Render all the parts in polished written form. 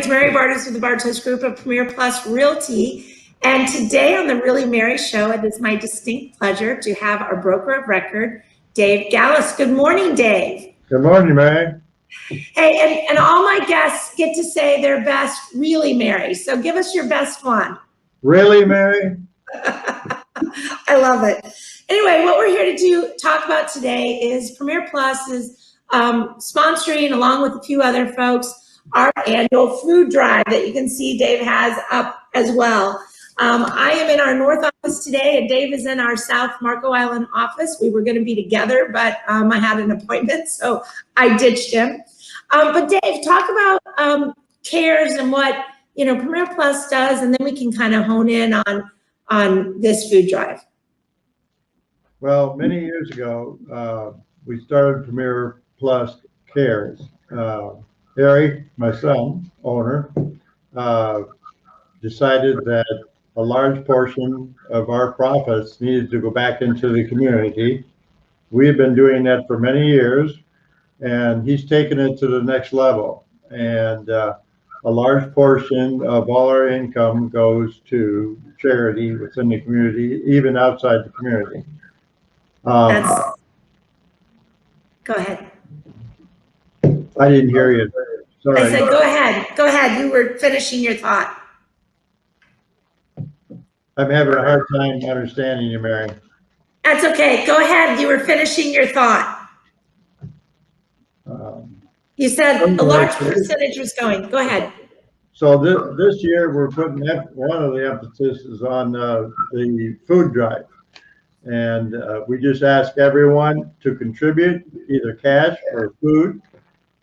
It's Mary Bartos with the Bartos Group of Premier Plus Realty. And today on the Really Mary Show, it is my distinct pleasure to have our broker of record, Dave Gallus. Good morning, Dave. Good morning, Mary. Hey, and all my guests get to say their best, really, Mary. So give us your best one. Really, Mary? I love it. Anyway, what we're here to talk about today is Premier Plus is sponsoring, along with a few other folks, our annual food drive that you can see Dave has up as well. I am in our North office today, and Dave is in our South Marco Island office. We were going to be together, but I had an appointment, so I ditched him. But Dave, talk about CARES and what Premier Plus does, and then we can kind of hone in on this food drive. Well, many years ago, we started Premier Plus CARES. Harry, my son, owner, decided that a large portion of our profits needed to go back into the community. We've been doing that for many years, and he's taken it to the next level. And a large portion of all our income goes to charity within the community, even outside the community. Go ahead. I didn't hear you. Sorry. I said, go ahead. Go ahead. You were finishing your thought. I'm having a hard time understanding you, Mary. That's okay. Go ahead. You were finishing your thought. You said a large percentage was going. Go ahead. So this year we're putting one of the emphasis is on the food drive. And we just ask everyone to contribute either cash or food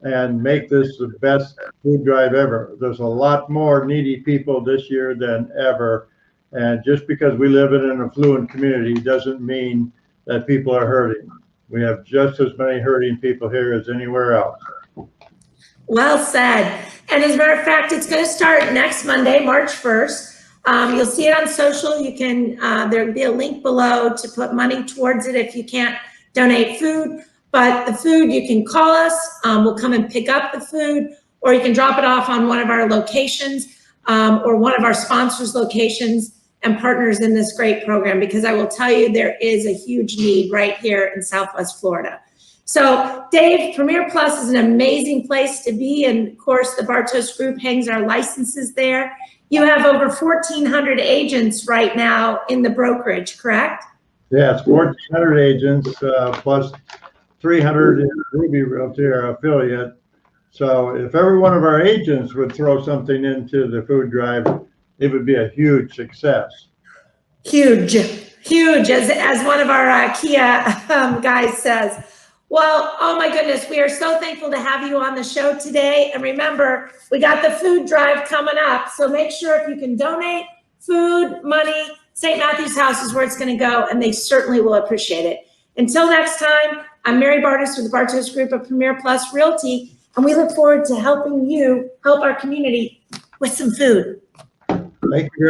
and make this the best food drive ever. There's a lot more needy people this year than ever. And just because we live in an affluent community doesn't mean that people are hurting. We have just as many hurting people here as anywhere else. Well said. And as a matter of fact, it's going to start next Monday, March 1st. You'll see it on social. You can, there'll be a link below to put money towards it if you can't donate food. But the food, you can call us. We'll come and pick up the food, or you can drop it off on one of our locations or one of our sponsors' locations and partners in this great program, because I will tell you there is a huge need right here in Southwest Florida. So Dave, Premier Plus is an amazing place to be. And of course, the Bartos Group hangs our licenses there. You have over 1,400 agents right now in the brokerage, correct? Yeah, it's 1,400 agents plus 300 in Ruby Realty, our affiliate. So if every one of our agents would throw something into the food drive, it would be a huge success. Huge, huge, as one of our Kia guys says. Well, oh my goodness, we are so thankful to have you on the show today. And remember, we got the food drive coming up. So make sure if you can donate food, money, St. Matthew's House is where it's going to go, and they certainly will appreciate it. Until next time, I'm Mary Bartos with the Bartos Group of Premier Plus Realty, and we look forward to helping you help our community with some food. Thank you.